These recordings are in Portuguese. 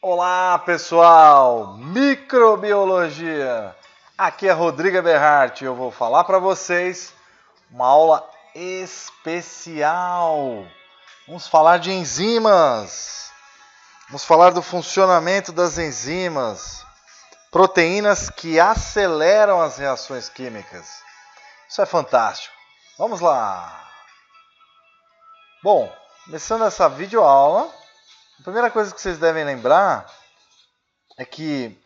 Olá pessoal, microbiologia, aqui é Rodrigo Eberhardt e eu vou falar para vocês uma aula especial. Vamos falar de enzimas, vamos falar do funcionamento das enzimas, proteínas que aceleram as reações químicas. Isso é fantástico, vamos lá! Bom, começando essa videoaula, a primeira coisa que vocês devem lembrar é que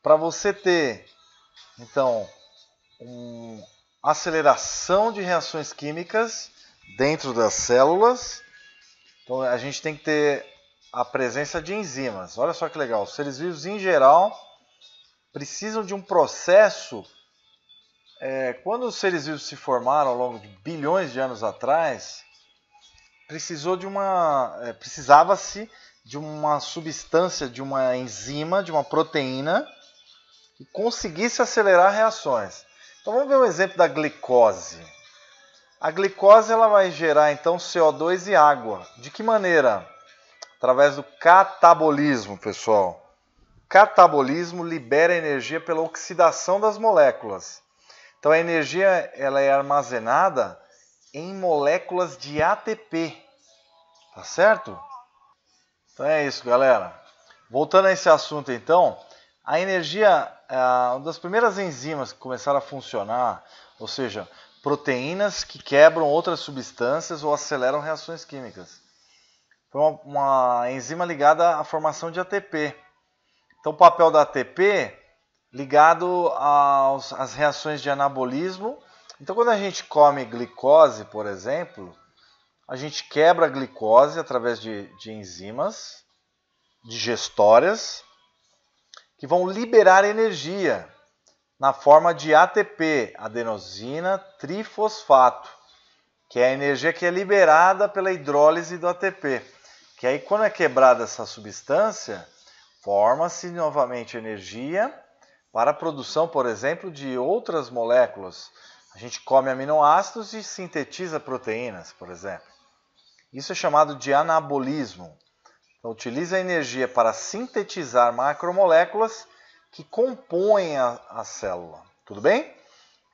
para você ter, então, uma aceleração de reações químicas dentro das células, então a gente tem que ter a presença de enzimas. Olha só que legal, os seres vivos em geral precisam de um processo. Quando os seres vivos se formaram ao longo de bilhões de anos atrás, precisava-se de uma substância, de uma enzima, de uma proteína que conseguisse acelerar reações. Então vamos ver um exemplo da glicose. A glicose ela vai gerar então CO2 e água. De que maneira? Através do catabolismo, pessoal. Catabolismo libera energia pela oxidação das moléculas. Então a energia ela é armazenada em moléculas de ATP, tá certo? Então é isso, galera. Voltando a esse assunto, então, a energia, uma das primeiras enzimas que começaram a funcionar, ou seja, proteínas que quebram outras substâncias ou aceleram reações químicas. Foi uma enzima ligada à formação de ATP. Então o papel da ATP ligado às reações de anabolismo. Então, quando a gente come glicose, por exemplo, a gente quebra a glicose através de enzimas digestórias que vão liberar energia na forma de ATP, adenosina trifosfato, que é a energia que é liberada pela hidrólise do ATP. Que aí, quando é quebrada essa substância, forma-se novamente energia para a produção, por exemplo, de outras moléculas. A gente come aminoácidos e sintetiza proteínas, por exemplo. Isso é chamado de anabolismo. Então, utiliza a energia para sintetizar macromoléculas que compõem a célula. Tudo bem?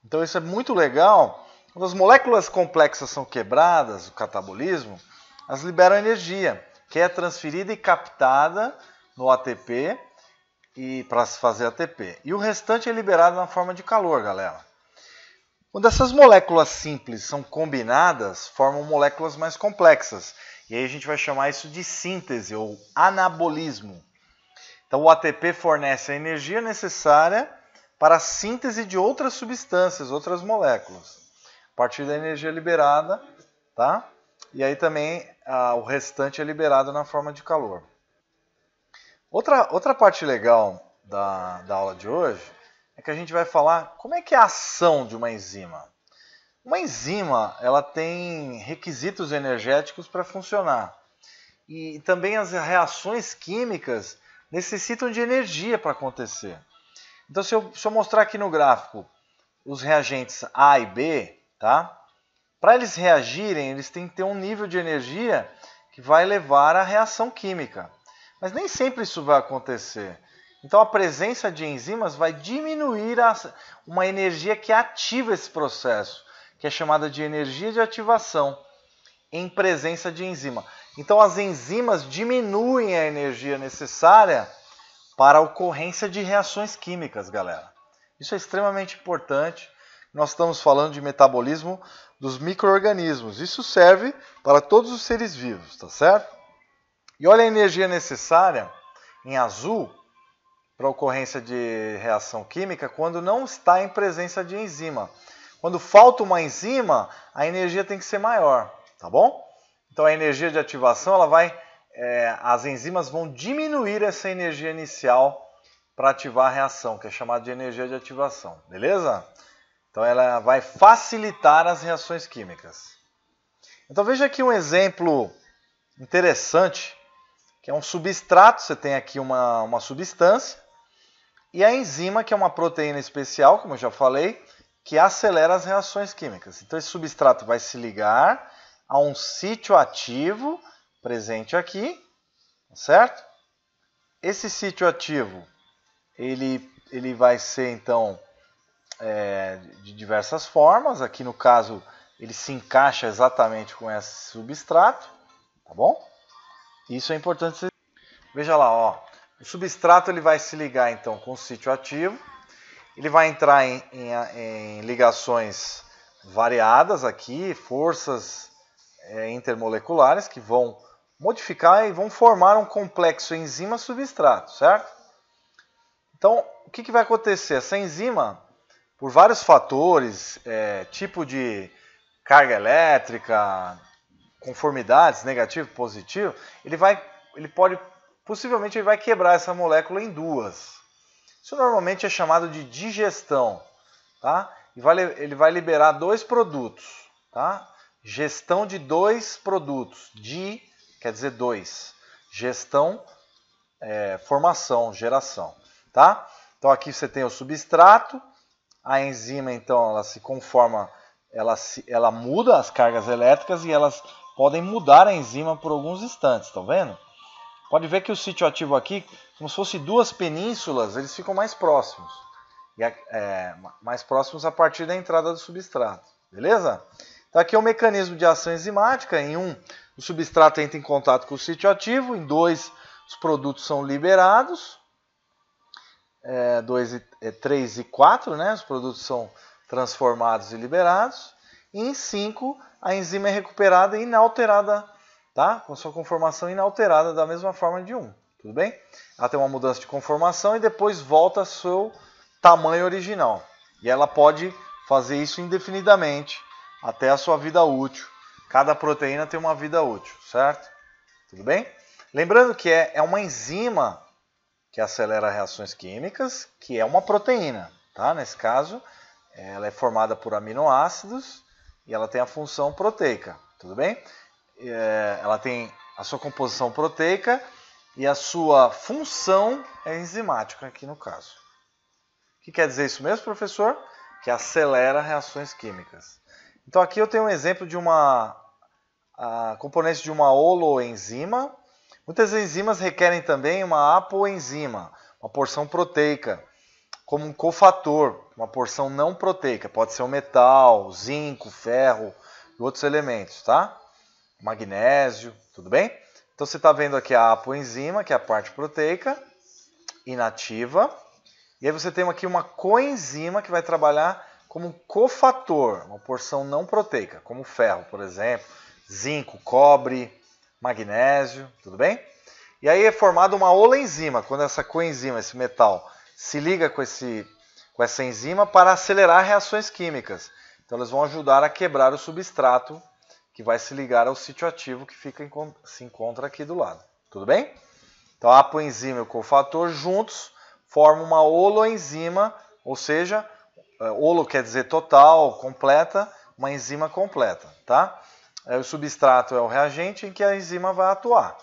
Então, isso é muito legal. Quando as moléculas complexas são quebradas, o catabolismo, elas liberam energia, que é transferida e captada no ATP e para se fazer ATP. E o restante é liberado na forma de calor, galera. Quando essas moléculas simples são combinadas, formam moléculas mais complexas. E aí a gente vai chamar isso de síntese ou anabolismo. Então o ATP fornece a energia necessária para a síntese de outras substâncias, outras moléculas. A partir da energia liberada, tá? E aí também o restante é liberado na forma de calor. Outra parte legal da aula de hoje é que a gente vai falar como é que é a ação de uma enzima. Uma enzima ela tem requisitos energéticos para funcionar. E também as reações químicas necessitam de energia para acontecer. Então, se eu mostrar aqui no gráfico os reagentes A e B, tá? Para eles reagirem, eles têm que ter um nível de energia que vai levar à reação química. Mas nem sempre isso vai acontecer. Então a presença de enzimas vai diminuir uma energia que ativa esse processo, que é chamada de energia de ativação, em presença de enzima. Então as enzimas diminuem a energia necessária para a ocorrência de reações químicas, galera. Isso é extremamente importante. Nós estamos falando de metabolismo dos micro-organismos. Isso serve para todos os seres vivos, tá certo? E olha a energia necessária, em azul, para a ocorrência de reação química, quando não está em presença de enzima. Quando falta uma enzima, a energia tem que ser maior, tá bom? Então a energia de ativação, as enzimas vão diminuir essa energia inicial para ativar a reação, que é chamada de energia de ativação, beleza? Então ela vai facilitar as reações químicas. Então veja aqui um exemplo interessante, que é um substrato. Você tem aqui uma substância, e a enzima, que é uma proteína especial, como eu já falei, que acelera as reações químicas. Então esse substrato vai se ligar a um sítio ativo presente aqui, certo? esse sítio ativo, ele vai ser então de diversas formas. Aqui no caso, ele se encaixa exatamente com esse substrato, tá bom? Isso é importante. Veja lá, ó, o substrato ele vai se ligar então com o sítio ativo, ele vai entrar em ligações variadas aqui, forças intermoleculares que vão modificar e vão formar um complexo enzima-substrato, certo? Então, o que vai acontecer? Essa enzima, por vários fatores, tipo de carga elétrica, conformidades, negativo, positivo, possivelmente ele vai quebrar essa molécula em duas. Isso normalmente é chamado de digestão, tá? Ele vai liberar dois produtos, tá? Gestão de dois produtos. Quer dizer dois. Gestão, formação, geração, tá? Então aqui você tem o substrato, a enzima então ela se conforma, ela muda as cargas elétricas e elas podem mudar a enzima por alguns instantes, estão vendo? Pode ver que o sítio ativo aqui, como se fosse duas penínsulas, eles ficam mais próximos. Mais próximos a partir da entrada do substrato, beleza? Então aqui é o mecanismo de ação enzimática. Em um, o substrato entra em contato com o sítio ativo. Em 2, os produtos são liberados. 3 e 4, né? Os produtos são transformados e liberados. E em 5, a enzima é recuperada e inalterada, tá? Com sua conformação inalterada da mesma forma de 1. Tudo bem? Ela tem uma mudança de conformação e depois volta ao seu tamanho original. E ela pode fazer isso indefinidamente até a sua vida útil. Cada proteína tem uma vida útil, certo? Tudo bem? Lembrando que é uma enzima que acelera reações químicas, que é uma proteína, tá? Nesse caso, ela é formada por aminoácidos e ela tem a função proteica, tudo bem? Ela tem a sua composição proteica e a sua função é enzimática aqui no caso. O que quer dizer isso mesmo, professor? Que acelera reações químicas. Então aqui eu tenho um exemplo de uma componente de uma holoenzima. Muitas enzimas requerem também uma apoenzima, uma porção proteica, como um cofator, uma porção não proteica. Pode ser o metal, zinco, ferro e outros elementos, tá? Magnésio, tudo bem? Então você está vendo aqui a apoenzima, que é a parte proteica, inativa. E aí você tem aqui uma coenzima que vai trabalhar como um cofator, uma porção não proteica, como ferro, por exemplo, zinco, cobre, magnésio, tudo bem? E aí é formada uma holoenzima, quando essa coenzima, esse metal, se liga com essa enzima para acelerar reações químicas. Então eles vão ajudar a quebrar o substrato que vai se ligar ao sítio ativo que se encontra aqui do lado. Tudo bem? Então a apoenzima e o cofator juntos formam uma holoenzima, ou seja, holo quer dizer total, completa, uma enzima completa, tá? O substrato é o reagente em que a enzima vai atuar.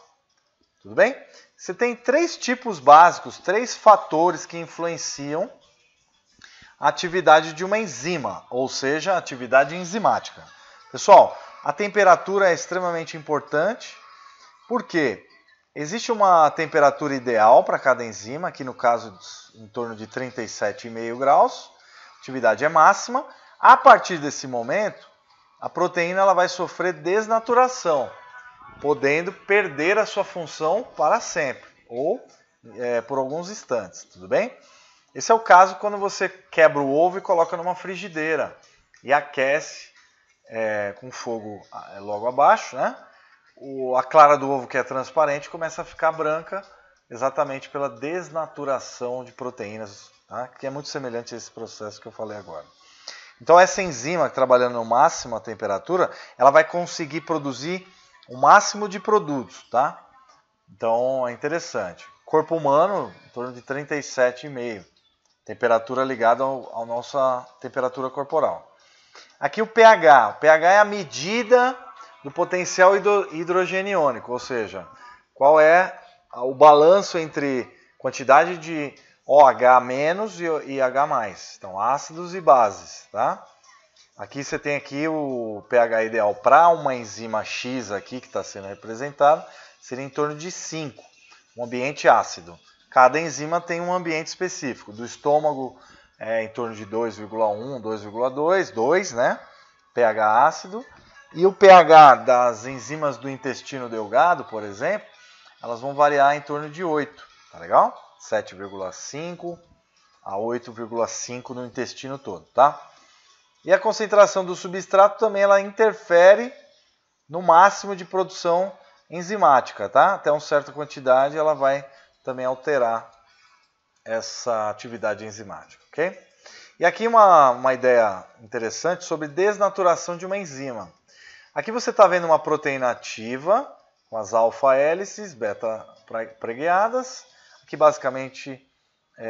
Tudo bem? Você tem 3 tipos básicos, 3 fatores que influenciam a atividade de uma enzima, ou seja, a atividade enzimática. Pessoal, a temperatura é extremamente importante, porque existe uma temperatura ideal para cada enzima, aqui no caso em torno de 37,5 graus, a atividade é máxima. A partir desse momento, a proteína ela vai sofrer desnaturação, podendo perder a sua função para sempre, ou por alguns instantes, tudo bem? Esse é o caso quando você quebra o ovo e coloca numa frigideira e aquece com fogo logo abaixo, né? A clara do ovo, que é transparente, começa a ficar branca exatamente pela desnaturação de proteínas, tá? Que é muito semelhante a esse processo que eu falei agora. Então essa enzima, trabalhando no máximo a temperatura, ela vai conseguir produzir o máximo de produtos, tá? Então é interessante. Corpo humano, em torno de 37,5. Temperatura ligada à nossa temperatura corporal. Aqui o pH. O pH é a medida do potencial hidrogeniônico, ou seja, qual é o balanço entre quantidade de OH- e H+. Então, ácidos e bases, tá? Aqui você tem aqui o pH ideal para uma enzima X aqui, que está sendo representado, seria em torno de 5, um ambiente ácido. cada enzima tem um ambiente específico. Do estômago é em torno de 2,1, 2,2, 2, né? pH ácido. E o pH das enzimas do intestino delgado, por exemplo, elas vão variar em torno de 8, tá legal? 7,5 a 8,5 no intestino todo, tá? E a concentração do substrato também ela interfere no máximo de produção enzimática, tá? Até uma certa quantidade ela vai também alterar essa atividade enzimática, ok? E aqui uma ideia interessante sobre desnaturação de uma enzima. Aqui você está vendo uma proteína ativa com as alfa-hélices, beta-pregueadas. Aqui basicamente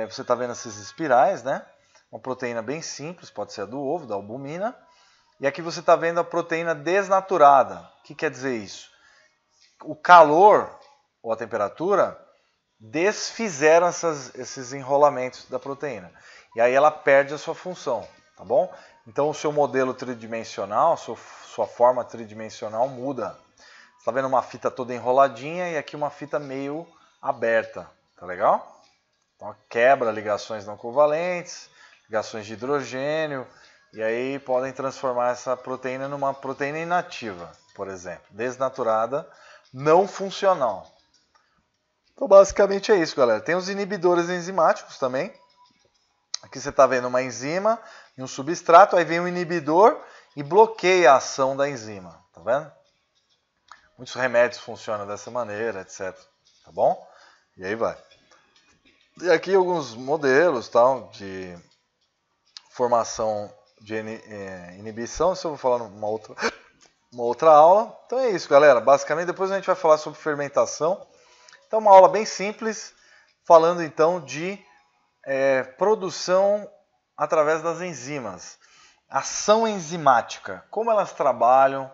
você está vendo essas espirais, né? Uma proteína bem simples, pode ser a do ovo, da albumina. E aqui você está vendo a proteína desnaturada. O que quer dizer isso? O calor ou a temperatura desfizeram esses enrolamentos da proteína. E aí ela perde a sua função, tá bom? Então o seu modelo tridimensional, sua forma tridimensional muda. Você está vendo uma fita toda enroladinha e aqui uma fita meio aberta, tá legal? Então quebra ligações não covalentes, ligações de hidrogênio, e aí podem transformar essa proteína numa proteína inativa, por exemplo, desnaturada, não funcional. Então basicamente é isso, galera. Tem os inibidores enzimáticos também. Aqui você está vendo uma enzima e um substrato, aí vem um inibidor e bloqueia a ação da enzima, tá vendo? Muitos remédios funcionam dessa maneira, etc. Tá bom? E aí vai. E aqui alguns modelos tal, de formação de inibição, isso eu vou falar numa outra aula. Então é isso, galera. Basicamente, depois a gente vai falar sobre fermentação. Então, uma aula bem simples, falando então de produção através das enzimas. Ação enzimática, como elas trabalham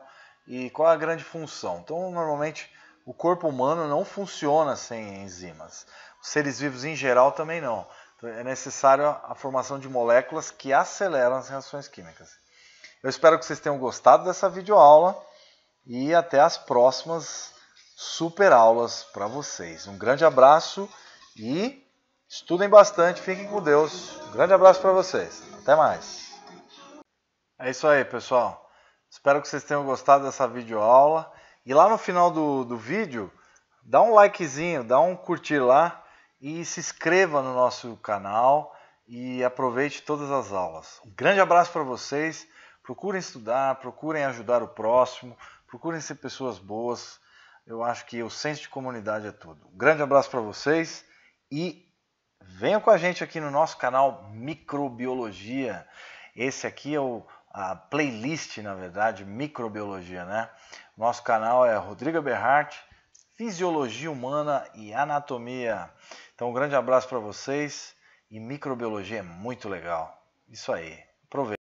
e qual é a grande função. Então, normalmente, o corpo humano não funciona sem enzimas. Os seres vivos em geral também não. Então, é necessário a formação de moléculas que aceleram as reações químicas. Eu espero que vocês tenham gostado dessa videoaula e até as próximas super aulas para vocês. Um grande abraço e estudem bastante, fiquem com Deus. Um grande abraço para vocês. Até mais. É isso aí, pessoal. Espero que vocês tenham gostado dessa videoaula. E lá no final do vídeo, dá um likezinho, dá um curtir lá e se inscreva no nosso canal e aproveite todas as aulas. Um grande abraço para vocês. Procurem estudar, procurem ajudar o próximo, procurem ser pessoas boas. Eu acho que o senso de comunidade é tudo. Um grande abraço para vocês e venham com a gente aqui no nosso canal Microbiologia. Esse aqui é a playlist, na verdade, Microbiologia, né? Nosso canal é Rodrigo Eberhardt, Fisiologia Humana e Anatomia. Então, um grande abraço para vocês e microbiologia é muito legal. Isso aí. Aproveite.